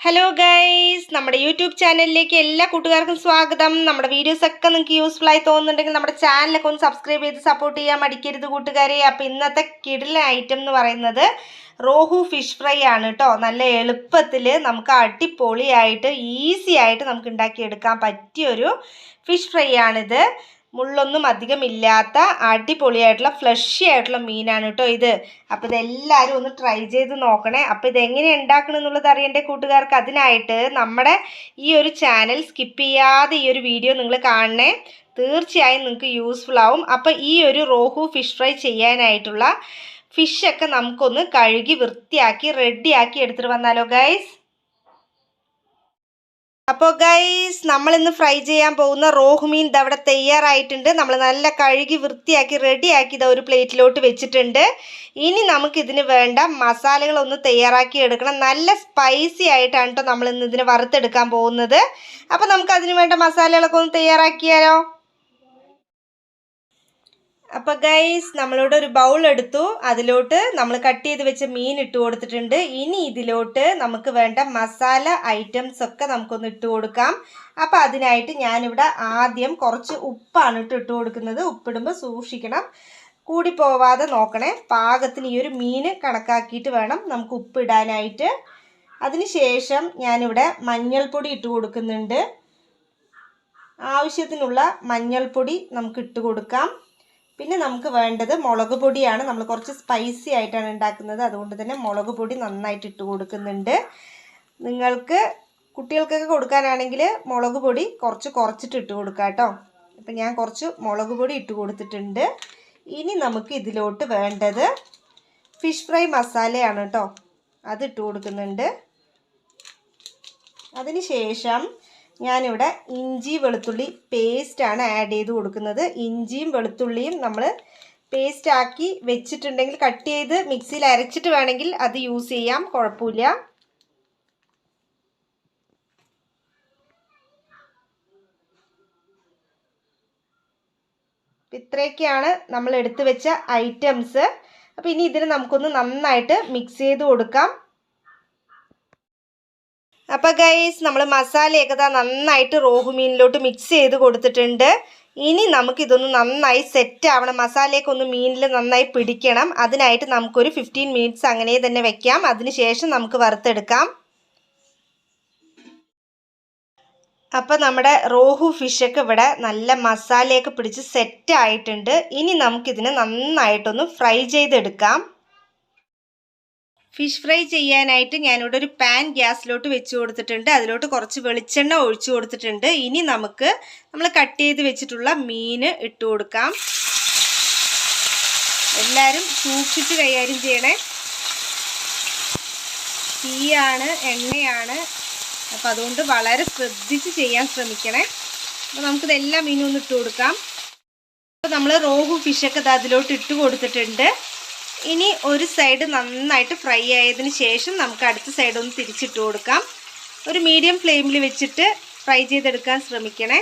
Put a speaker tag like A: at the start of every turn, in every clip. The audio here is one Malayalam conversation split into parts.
A: ഹലോ ഗൈസ്, നമ്മുടെ യൂട്യൂബ് ചാനലിലേക്ക് എല്ലാ കൂട്ടുകാർക്കും സ്വാഗതം. നമ്മുടെ വീഡിയോസ് ഒക്കെ നിങ്ങൾക്ക് യൂസ്ഫുൾ ആയി തോന്നുന്നുണ്ടെങ്കിൽ നമ്മുടെ ചാനലൊക്കെ ഒന്ന് സബ്സ്ക്രൈബ് ചെയ്ത് സപ്പോർട്ട് ചെയ്യാൻ മടിക്കരുത് കൂട്ടുകാരെ. അപ്പോൾ ഇന്നത്തെ കിടിലൻ ഐറ്റം എന്ന് പറയുന്നത് റോഹു ഫിഷ് ഫ്രൈ ആണ് കേട്ടോ. നല്ല എളുപ്പത്തിൽ നമുക്ക് അടിപൊളിയായിട്ട് ഈസി ആയിട്ട് നമുക്ക് ഉണ്ടാക്കിയെടുക്കാൻ പറ്റിയൊരു ഫിഷ് ഫ്രൈ ആണിത്. മുള്ളൊന്നും അധികം ഇല്ലാത്ത അടിപൊളിയായിട്ടുള്ള ഫ്ലഷി ആയിട്ടുള്ള മീനാണ് കേട്ടോ ഇത്. അപ്പോൾ ഇതെല്ലാവരും ഒന്ന് ട്രൈ ചെയ്ത് നോക്കണേ. അപ്പോൾ ഇതെങ്ങനെ ഉണ്ടാക്കണം എന്നുള്ളത് അറിയേണ്ട കൂട്ടുകാർക്ക്, അതിനായിട്ട് നമ്മുടെ ഈ ഒരു ചാനൽ സ്കിപ്പ് ചെയ്യാതെ ഈ ഒരു വീഡിയോ നിങ്ങൾ കാണണേ. തീർച്ചയായും നിങ്ങൾക്ക് യൂസ്ഫുൾ ആവും. അപ്പോൾ ഈ ഒരു റോഹു ഫിഷ് ഫ്രൈ ചെയ്യാനായിട്ടുള്ള ഫിഷൊക്കെ നമുക്കൊന്ന് കഴുകി വൃത്തിയാക്കി റെഡിയാക്കി എടുത്തിട്ട് വന്നാലോ ഗൈസ്. അപ്പോൾ ഗൈസ്, നമ്മളിന്ന് ഫ്രൈ ചെയ്യാൻ പോകുന്ന റോഹു മീൻ ഇതവിടെ തയ്യാറായിട്ടുണ്ട്. നമ്മൾ നല്ല കഴുകി വൃത്തിയാക്കി റെഡിയാക്കി ഇതാ ഒരു പ്ലേറ്റിലോട്ട് വെച്ചിട്ടുണ്ട്. ഇനി നമുക്കിതിന് വേണ്ട മസാലകളൊന്ന് തയ്യാറാക്കി എടുക്കണം. നല്ല സ്പൈസി ആയിട്ടാണ് കേട്ടോ നമ്മളിന്ന് ഇതിന് വറുത്തെടുക്കാൻ പോകുന്നത്. അപ്പോൾ നമുക്കതിന് വേണ്ട മസാലകളൊക്കെ ഒന്ന് തയ്യാറാക്കിയാലോ. അപ്പോൾ ഗൈസ്, നമ്മളിവിടെ ഒരു ബൗൾ എടുത്തു. അതിലോട്ട് നമ്മൾ കട്ട് ചെയ്ത് വെച്ച മീൻ ഇട്ട് കൊടുത്തിട്ടുണ്ട്. ഇനി ഇതിലോട്ട് നമുക്ക് വേണ്ട മസാല ഐറ്റംസ് ഒക്കെ നമുക്കൊന്ന് ഇട്ട് കൊടുക്കാം. അപ്പോൾ അതിനായിട്ട് ഞാനിവിടെ ആദ്യം കുറച്ച് ഉപ്പാണ് ഇട്ട് കൊടുക്കുന്നത്. ഉപ്പിടുമ്പോൾ സൂക്ഷിക്കണം, കൂടി പോവാതെ നോക്കണേ. പാകത്തിന് ഈ ഒരു മീൻ കണക്കാക്കിയിട്ട് വേണം നമുക്ക് ഉപ്പിടാനായിട്ട്. അതിനുശേഷം ഞാനിവിടെ മഞ്ഞൾപ്പൊടി ഇട്ട് കൊടുക്കുന്നുണ്ട്. ആവശ്യത്തിനുള്ള മഞ്ഞൾപ്പൊടി നമുക്ക് ഇട്ട് കൊടുക്കാം. പിന്നെ നമുക്ക് വേണ്ടത് മുളക് പൊടിയാണ്. നമ്മൾ കുറച്ച് സ്പൈസി ആയിട്ടാണ് ഉണ്ടാക്കുന്നത്, അതുകൊണ്ട് തന്നെ മുളക് പൊടി നന്നായിട്ട് ഇട്ട് കൊടുക്കുന്നുണ്ട്. നിങ്ങൾക്ക് കുട്ടികൾക്കൊക്കെ കൊടുക്കാനാണെങ്കിൽ മുളക് പൊടി കുറച്ചിട്ട് ഇട്ട് കൊടുക്കാം കേട്ടോ. അപ്പം ഞാൻ കുറച്ച് മുളക് പൊടി ഇട്ട് കൊടുത്തിട്ടുണ്ട്. ഇനി നമുക്ക് ഇതിലോട്ട് വേണ്ടത് ഫിഷ് ഫ്രൈ മസാലയാണ് കേട്ടോ, അതിട്ട് കൊടുക്കുന്നുണ്ട്. അതിന് ശേഷം ഞാനിവിടെ ഇഞ്ചി വെളുത്തുള്ളി പേസ്റ്റാണ് ആഡ് ചെയ്ത് കൊടുക്കുന്നത്. ഇഞ്ചിയും വെളുത്തുള്ളിയും നമ്മൾ പേസ്റ്റാക്കി വെച്ചിട്ടുണ്ടെങ്കിൽ കട്ട് ചെയ്ത് മിക്സിയിൽ അരച്ചിട്ട് വേണമെങ്കിൽ അത് യൂസ് ചെയ്യാം, കുഴപ്പമില്ല. ഇത്രയൊക്കെയാണ് നമ്മൾ എടുത്തു വെച്ച ഐറ്റംസ്. അപ്പോൾ ഇനി ഇതിന് നമുക്കൊന്ന് നന്നായിട്ട് മിക്സ് ചെയ്ത് കൊടുക്കാം. അപ്പോൾ ഗൈസ്, നമ്മൾ മസാലയൊക്കെ നന്നായിട്ട് റോഹു മീനിലോട്ട് മിക്സ് ചെയ്ത് കൊടുത്തിട്ടുണ്ട്. ഇനി നമുക്കിതൊന്ന് നന്നായി സെറ്റ് ആവണം. മസാലയൊക്കെ ഒന്ന് മീനിൽ നന്നായി പിടിക്കണം. അതിനായിട്ട് നമുക്കൊരു 15 മിനിറ്റ്സ് അങ്ങനെ തന്നെ വെക്കാം. അതിനുശേഷം നമുക്ക് വറുത്തെടുക്കാം. അപ്പോൾ നമ്മുടെ റോഹു ഫിഷൊക്കെ ഇവിടെ നല്ല മസാലയൊക്കെ പിടിച്ച് സെറ്റ് ആയിട്ടുണ്ട്. ഇനി നമുക്കിതിനെ നന്നായിട്ടൊന്ന് ഫ്രൈ ചെയ്തെടുക്കാം. ഫിഷ് ഫ്രൈ ചെയ്യാനായിട്ട് ഞാനിവിടെ ഒരു പാൻ ഗ്യാസിലോട്ട് വെച്ച് കൊടുത്തിട്ടുണ്ട്. അതിലോട്ട് കുറച്ച് വെളിച്ചെണ്ണ ഒഴിച്ചു കൊടുത്തിട്ടുണ്ട്. ഇനി നമുക്ക് നമ്മൾ കട്ട് ചെയ്ത് വെച്ചിട്ടുള്ള മീൻ ഇട്ട് കൊടുക്കാം. എല്ലാവരും സൂക്ഷിച്ച് കൈകാര്യം ചെയ്യണേ. തീയാണ്, എണ്ണയാണ്, അപ്പോൾ അതുകൊണ്ട് വളരെ ശ്രദ്ധിച്ച് ചെയ്യാൻ ശ്രമിക്കണേ. അപ്പോൾ നമുക്കിതെല്ലാം മീനും ഒന്ന് ഇട്ട് കൊടുക്കാം. അപ്പോൾ നമ്മൾ റോഹു ഫിഷൊക്കെ അതിലോട്ട് ഇട്ട് കൊടുത്തിട്ടുണ്ട്. ഇനി ഒരു സൈഡ് നന്നായിട്ട് ഫ്രൈ ആയതിന് ശേഷം നമുക്ക് അടുത്ത സൈഡ് ഒന്ന് തിരിച്ചിട്ട് കൊടുക്കാം. ഒരു മീഡിയം ഫ്ലെയിമിൽ വെച്ചിട്ട് ഫ്രൈ ചെയ്തെടുക്കാൻ ശ്രമിക്കണേ.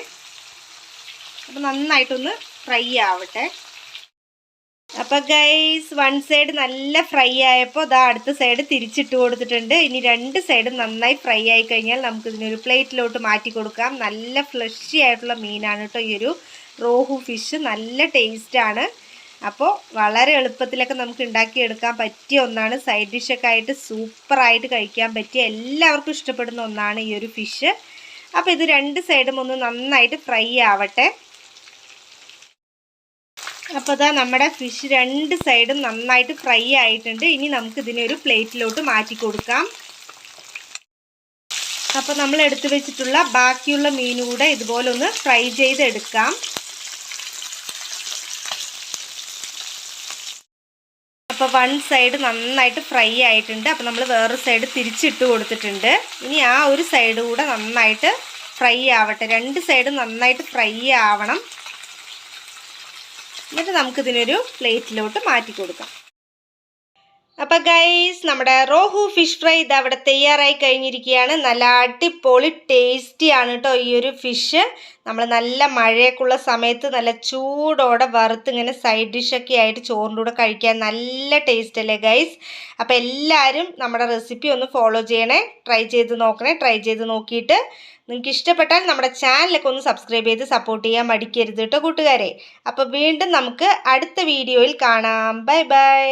A: അപ്പോൾ നന്നായിട്ടൊന്ന് ഫ്രൈ ആവട്ടെ. അപ്പോൾ ഗൈസ്, വൺ സൈഡ് നല്ല ഫ്രൈ ആയപ്പോൾ അടുത്ത സൈഡ് തിരിച്ചിട്ട് കൊടുത്തിട്ടുണ്ട്. ഇനി രണ്ട് സൈഡും നന്നായി ഫ്രൈ ആയി കഴിഞ്ഞാൽ നമുക്കിതിനൊരു പ്ലേറ്റിലോട്ട് മാറ്റി കൊടുക്കാം. നല്ല ഫ്ലഷി ആയിട്ടുള്ള മീനാണ് കേട്ടോ ഈ ഒരു റോഹു ഫിഷ്. നല്ല ടേസ്റ്റാണ്. അപ്പോൾ വളരെ എളുപ്പത്തിലൊക്കെ നമുക്ക് ഉണ്ടാക്കിയെടുക്കാൻ പറ്റിയ ഒന്നാണ്. സൈഡ് ഡിഷൊക്കെ ആയിട്ട് സൂപ്പറായിട്ട് കഴിക്കാൻ പറ്റിയ, എല്ലാവർക്കും ഇഷ്ടപ്പെടുന്ന ഒന്നാണ് ഈ ഒരു ഫിഷ്. അപ്പോൾ ഇത് രണ്ട് സൈഡും ഒന്ന് നന്നായിട്ട് ഫ്രൈ ആവട്ടെ. അപ്പോൾ നമ്മുടെ ഫിഷ് രണ്ട് സൈഡും നന്നായിട്ട് ഫ്രൈ ആയിട്ടുണ്ട്. ഇനി നമുക്ക് ഇതിനെ ഒരു പ്ലേറ്റിലോട്ട് മാറ്റി കൊടുക്കാം. അപ്പോൾ നമ്മൾ എടുത്തു വെച്ചിട്ടുള്ള ബാക്കിയുള്ള മീനും കൂടെ ഇതുപോലെ ഒന്ന് ഫ്രൈ ചെയ്തെടുക്കാം. അപ്പോൾ വൺ സൈഡ് നന്നായിട്ട് ഫ്രൈ ആയിട്ടുണ്ട്. അപ്പോൾ നമ്മൾ വേറൊരു സൈഡ് തിരിച്ചിട്ട് കൊടുത്തിട്ടുണ്ട്. ഇനി ആ ഒരു സൈഡ് കൂടെ നന്നായിട്ട് ഫ്രൈ ആവട്ടെ. രണ്ട് സൈഡും നന്നായിട്ട് ഫ്രൈ ആവണം. എന്നിട്ട് നമുക്കിതിനൊരു പ്ലേറ്റിലോട്ട് മാറ്റി കൊടുക്കാം. അപ്പോൾ ഗൈസ് നമ്മുടെ റോഹു ഫിഷ് ഫ്രൈ ഇത് അവിടെ തയ്യാറായി കഴിഞ്ഞിരിക്കുകയാണ്. നല്ല അടിപൊളി ടേസ്റ്റിയാണ് കേട്ടോ ഈ ഒരു ഫിഷ്. നമ്മൾ നല്ല മഴയൊക്കെയുള്ള സമയത്ത് നല്ല ചൂടോടെ വറുത്ത് ഇങ്ങനെ സൈഡ് ഡിഷൊക്കെ ആയിട്ട് ചോറിൻ്റെ കൂടെ കഴിക്കാൻ നല്ല ടേസ്റ്റ് അല്ലേ ഗൈസ്. അപ്പോൾ എല്ലാവരും നമ്മുടെ റെസിപ്പി ഒന്ന് ഫോളോ ചെയ്യണേ, ട്രൈ ചെയ്ത് നോക്കണേ. ട്രൈ ചെയ്ത് നോക്കിയിട്ട് നിങ്ങൾക്ക് ഇഷ്ടപ്പെട്ടാൽ നമ്മുടെ ചാനലൊക്കെ ഒന്ന് സബ്സ്ക്രൈബ് ചെയ്ത് സപ്പോർട്ട് ചെയ്യാൻ മടിക്കരുത് കേട്ടോ കൂട്ടുകാരെ. അപ്പോൾ വീണ്ടും നമുക്ക് അടുത്ത വീഡിയോയിൽ കാണാം. Bye bye.